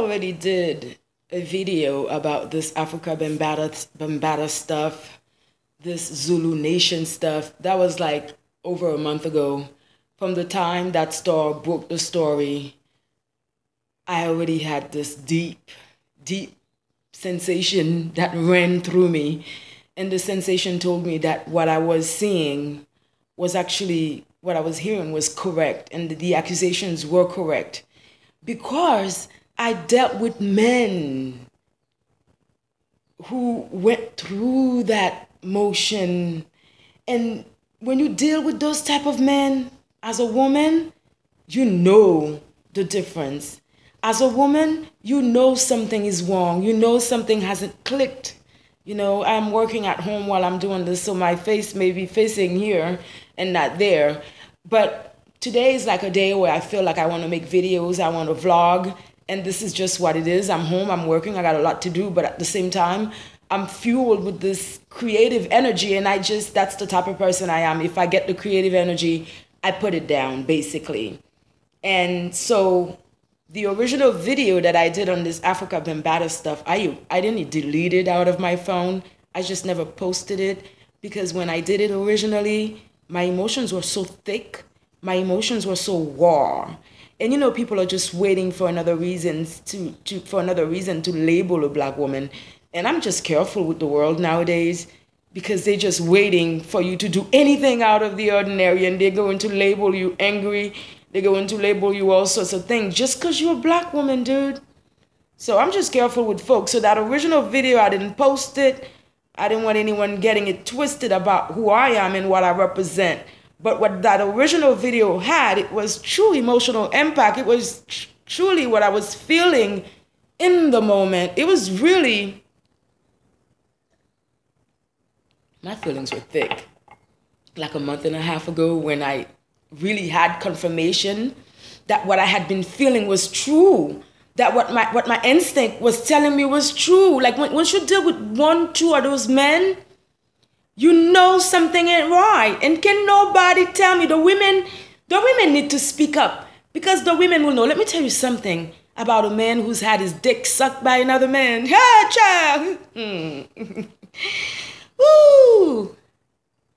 already did a video about this Afrika Bambaataa stuff, this Zulu Nation stuff. That was like over a month ago. From the time that star broke the story, I already had this deep sensation that ran through me. And the sensation told me that what I was seeing was actually, what I was hearing was correct, and the accusations were correct. Because I dealt with men who went through that motion. And when you deal with those type of men, as a woman, you know the difference. As a woman, you know something is wrong. You know something hasn't clicked. You know, I'm working at home while I'm doing this, so my face may be facing here and not there. But today is like a day where I feel like I want to make videos, I want to vlog, and this is just what it is. I'm home, I'm working, I got a lot to do, but at the same time, I'm fueled with this creative energy, and that's the type of person I am. If I get the creative energy, I put it down, basically. And so the original video that I did on this Afrika Bambaataa stuff, I didn't delete it out of my phone. I just never posted it, because when I did it originally, my emotions were so thick. My emotions were so raw. And you know, people are just waiting for another reason to label a black woman. And I'm just careful with the world nowadays, because they're just waiting for you to do anything out of the ordinary, and they're going to label you angry. They're going to label you all sorts of things just because you're a black woman, dude. So I'm just careful with folks. So that original video, I didn't post it. I didn't want anyone getting it twisted about who I am and what I represent. But what that original video had, it was true emotional impact. It was truly what I was feeling in the moment. It was really, my feelings were thick. Like a month and a half ago, when I really had confirmation that what I had been feeling was true, that what my instinct was telling me was true. Like once you deal with one, two of those men, you know something ain't right. And can nobody tell me? The women need to speak up, because the women will know. Let me tell you something about a man who's had his dick sucked by another man. Hey, child! Woo!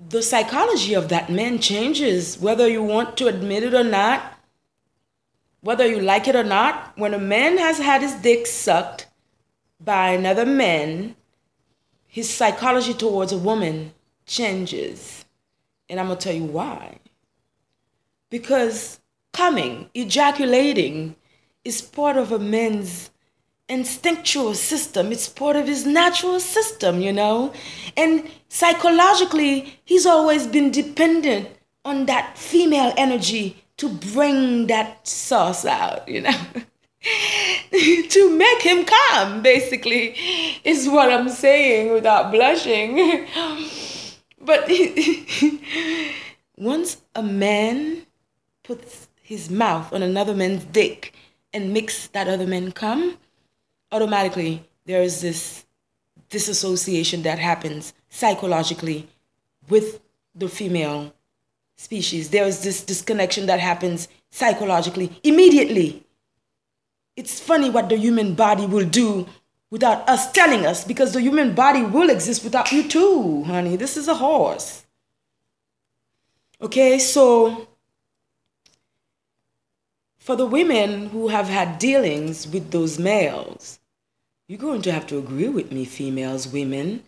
The psychology of that man changes, whether you want to admit it or not, whether you like it or not. When a man has had his dick sucked by another man, his psychology towards a woman changes. And I'm going to tell you why. Because ejaculating is part of a man's instinctual system. It's part of his natural system, you know. And psychologically, he's always been dependent on that female energy to bring that sauce out, you know. To make him come, basically, is what I'm saying without blushing. But once a man puts his mouth on another man's dick and makes that other man come, automatically there is this disassociation that happens psychologically with the female species. There is this disconnection that happens psychologically immediately. It's funny what the human body will do without us telling us, because the human body will exist without you too, honey. This is a horse. Okay, so for the women who have had dealings with those males, you're going to have to agree with me, females, women.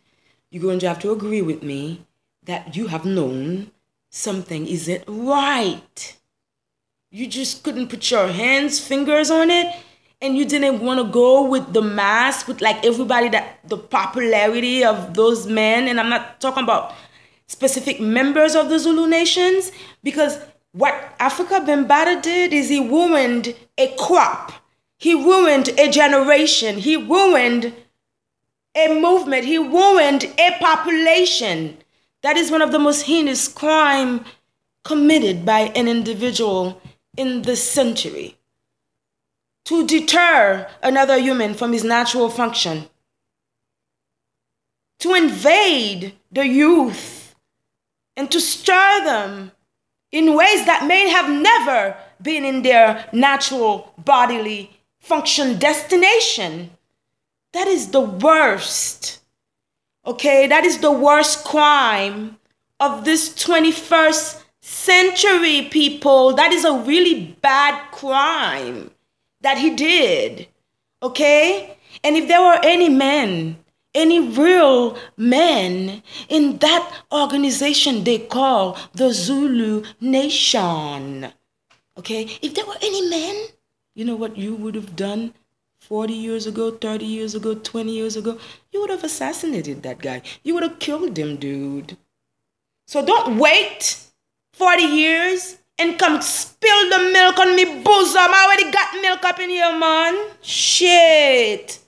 You're going to have to agree with me that you have known something isn't right. You just couldn't put your fingers on it, and you didn't want to go with the mass, with like everybody, that the popularity of those men. And I'm not talking about specific members of the Zulu nations, because what Afrika Bambaataa did is he ruined a crop. He ruined a generation. He ruined a movement. He ruined a population. That is one of the most heinous crimes committed by an individual in this century. To deter another human from his natural function. To invade the youth and to stir them in ways that may have never been in their natural bodily function destination. That is the worst. Okay, that is the worst crime of this 21st century, people. That is a really bad crime that he did. Okay? And if there were any men, any real men in that organization they call the Zulu Nation, okay? If there were any men, you know what you would have done 40 years ago, 30 years ago, 20 years ago? You would have assassinated that guy. You would have killed him, dude. So don't wait 40 years and come spill the milk on me bosom. I already got milk up in here, man. Shit.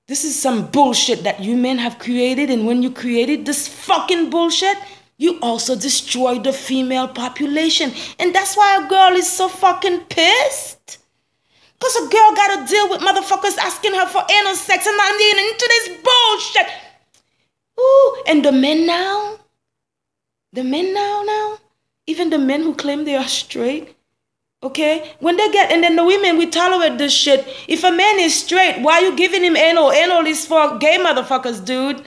This is some bullshit that you men have created, and when you created this fucking bullshit, you also destroyed the female population. And that's why a girl is so fucking pissed. Because a girl got to deal with motherfuckers asking her for anal sex and not getting into this bullshit. Ooh, and the men now, even the men who claim they are straight, okay? When they get, and then the women, we tolerate this shit. If a man is straight, why are you giving him anal? Anal is for gay motherfuckers, dude.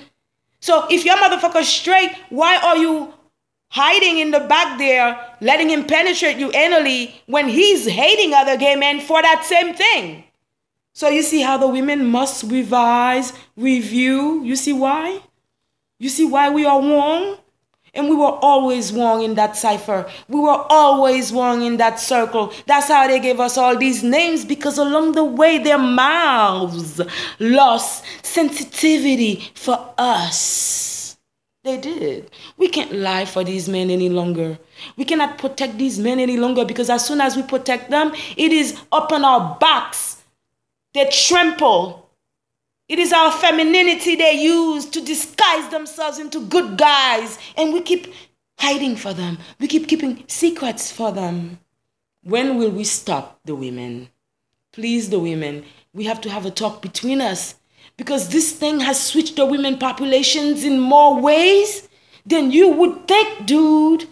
So if your motherfucker's straight, why are you hiding in the back there, letting him penetrate you anally when he's hating other gay men for that same thing? So you see how the women must revise, review. You see why? You see why we are wrong? And we were always wrong in that cipher. We were always wrong in that circle. That's how they gave us all these names, because along the way their mouths lost sensitivity for us. They did. We can't lie for these men any longer. We cannot protect these men any longer, because as soon as we protect them, it is up on our backs. They trample. It is our femininity they use to disguise themselves into good guys. And we keep hiding for them. We keep keeping secrets for them. When will we stop the women? Please, the women, we have to have a talk between us. Because this thing has switched the women populations in more ways than you would think, dude.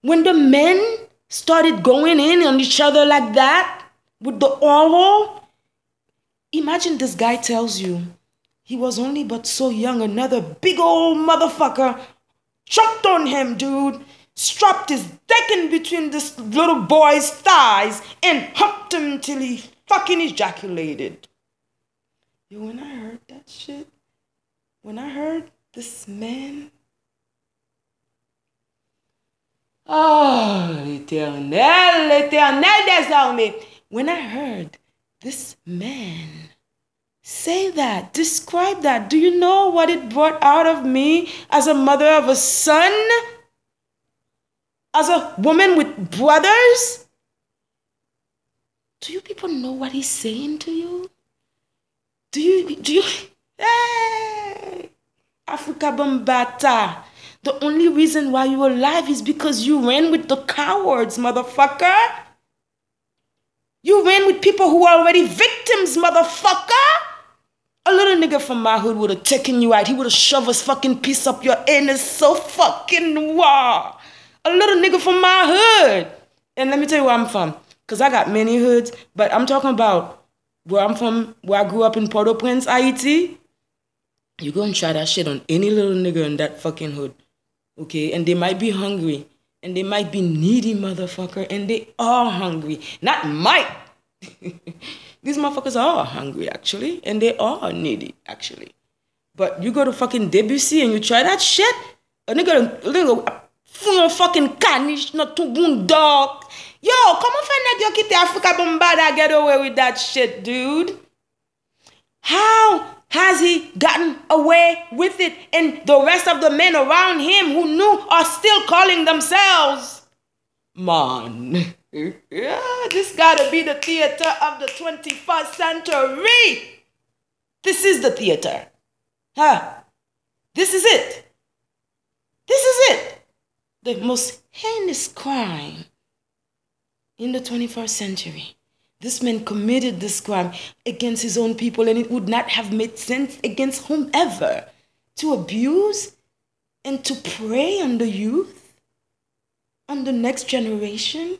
When the men started going in on each other like that, with the oral, imagine this guy tells you he was only but so young, another big old motherfucker chopped on him, dude, strapped his dick in between this little boy's thighs and humped him till he fucking ejaculated. Yo, when I heard that shit, when I heard this man, oh, l'éternel des armées, when I heard this man say that, describe that, do you know what it brought out of me as a mother of a son? As a woman with brothers? Do you people know what he's saying to you? Do you, hey, Afrika Bambaataa. The only reason why you're alive is because you ran with the cowards, motherfucker. You ran with people who are already victims, motherfucker. A little nigga from my hood would have taken you out. He would have shoved his fucking piece up your anus so fucking raw. A little nigga from my hood. And let me tell you where I'm from. Because I got many hoods. But I'm talking about where I'm from, where I grew up in Port-au-Prince, Haiti. You go and try that shit on any little nigga in that fucking hood. Okay? And they might be hungry. And they might be needy, motherfucker. And they are hungry. Not might. These motherfuckers are hungry, actually. And they are needy, actually. But you go to fucking Debussy and you try that shit. A nigga fucking caniche, not too good dog. Yo, come on, find that you keep Afrika Bambaataa get away with that shit, dude. How has he gotten away with it, and the rest of the men around him who knew are still calling themselves man? Yeah, this gotta be the theater of the 21st century. This is the theater. Huh? This is it. This is it. The most heinous crime in the 21st century. This man committed this crime against his own people, and it would not have made sense against whomever to abuse and to prey on the youth, on the next generation.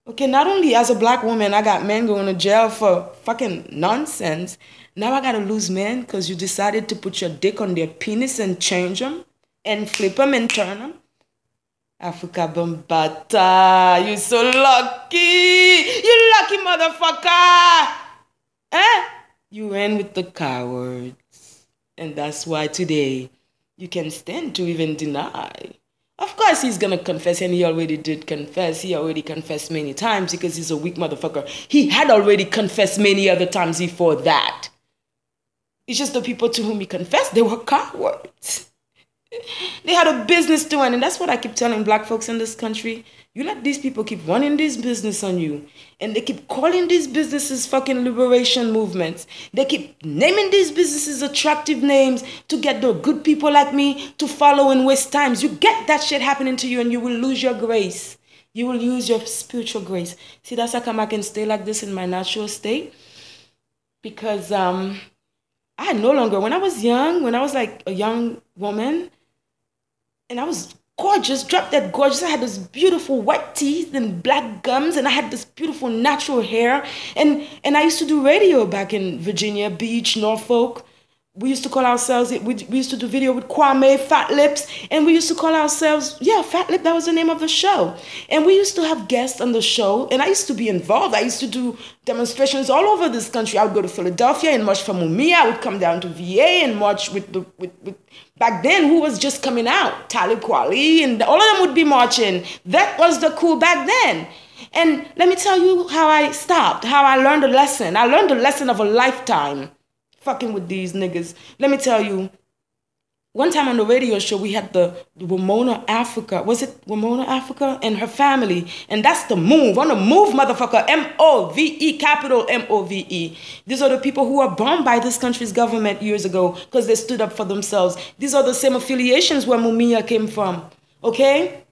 Okay, not only as a black woman, I got men going to jail for fucking nonsense. Now I gotta lose men because you decided to put your dick on their penis and change them and flip them and turn them. Afrika Bambaataa, you so lucky. You lucky motherfucker. Eh? You ran with the cowards. And that's why today you can stand to even deny. Of course he's gonna confess, and he already did confess. He already confessed many times because he's a weak motherfucker. He had already confessed many other times before that. It's just the people to whom he confessed, they were cowards. They had a business to run, and that's what I keep telling black folks in this country. You let these people keep running this business on you, and they keep calling these businesses fucking liberation movements. They keep naming these businesses attractive names to get the good people like me to follow and waste times. You get that shit happening to you, and you will lose your grace. You will lose your spiritual grace. See, that's how come I can stay like this in my natural state. Because I no longer, when I was young, when I was like a young woman, and I was gorgeous, drop dead gorgeous. I had this beautiful white teeth and black gums, and I had this beautiful natural hair. And I used to do radio back in Virginia Beach, Norfolk. We used to call ourselves, we used to do video with Kwame, Fat Lips, and we used to call ourselves, yeah, Fat Lip, that was the name of the show. And we used to have guests on the show, and I used to be involved. I used to do demonstrations all over this country. I would go to Philadelphia and march for Mumia. I would come down to VA and march with back then, who was just coming out? Talib Kweli, and all of them would be marching. That was the cool back then. And let me tell you how I stopped, how I learned a lesson. I learned the lesson of a lifetime. Fucking with these niggas. Let me tell you, one time on the radio show, we had the Wamona Africa. Was it Wamona Africa? And her family. And that's the move. On the move, motherfucker. M-O-V-E, capital M-O-V-E. These are the people who were bombed by this country's government years ago because they stood up for themselves. These are the same affiliations where Mumia came from. Okay?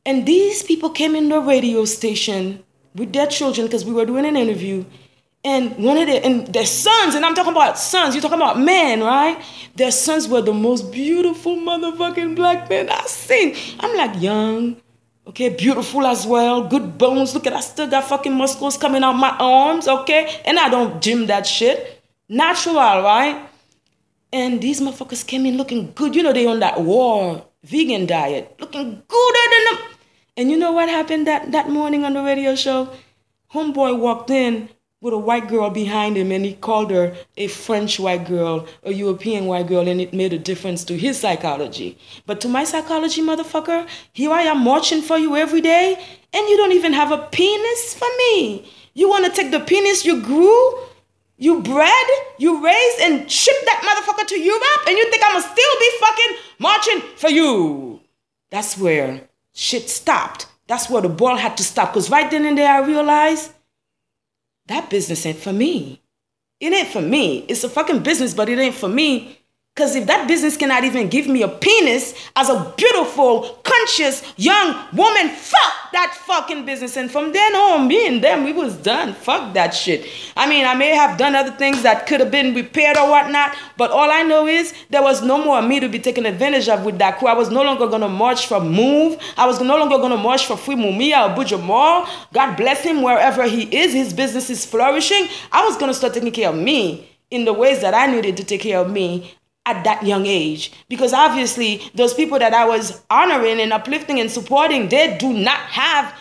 And these people came in the radio station with their children because we were doing an interview. And their sons, and I'm talking about sons, you're talking about men, right? Their sons were the most beautiful motherfucking black men I've seen. I'm like young, okay, beautiful as well, good bones. Look at, I still got fucking muscles coming out my arms, okay? And I don't gym that shit. Natural, right? And these motherfuckers came in looking good. You know, they on that war vegan diet, looking gooder than them. And you know what happened that morning on the radio show? Homeboy walked in with a white girl behind him, and he called her a French white girl, a European white girl, and it made a difference to his psychology. But to my psychology, motherfucker, here I am marching for you every day, and you don't even have a penis for me. You want to take the penis you grew, you bred, you raised, and ship that motherfucker to Europe, and you think I'ma still be fucking marching for you? That's where shit stopped. That's where the ball had to stop, because right then and there I realized, that business ain't for me. It ain't for me. It's a fucking business, but it ain't for me. Because if that business cannot even give me a penis as a beautiful, conscious, young woman, fuck that fucking business. And from then on, me and them, we was done. Fuck that shit. I mean, I may have done other things that could have been repaired or whatnot, but all I know is there was no more me to be taken advantage of with that crew. I was no longer going to march for Move. I was no longer going to march for Free Mumia or Bujamal. God bless him wherever he is. His business is flourishing. I was going to start taking care of me in the ways that I needed to take care of me at that young age. Because obviously those people that I was honoring and uplifting and supporting, they did not have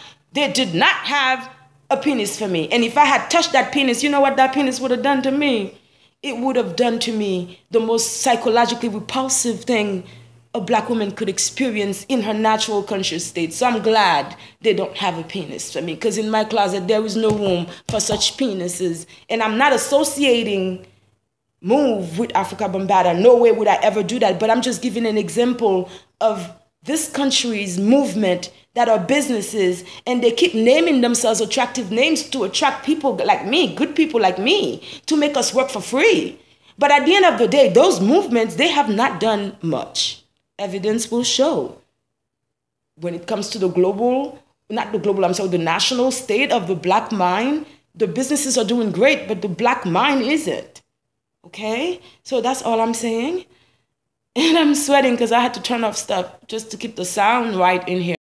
a penis for me. And if I had touched that penis, you know what that penis would have done to me? It would have done to me the most psychologically repulsive thing a black woman could experience in her natural conscious state. So I'm glad they don't have a penis for me, because in my closet there is no room for such penises. And I'm not associating Move with Afrika Bambaataa. No way would I ever do that. But I'm just giving an example of this country's movement that are businesses, and they keep naming themselves attractive names to attract people like me, good people like me, to make us work for free. But at the end of the day, those movements, they have not done much. Evidence will show. When it comes to the the national state of the black mind, the businesses are doing great, but the black mind isn't. Okay, so that's all I'm saying. And I'm sweating because I had to turn off stuff just to keep the sound right in here.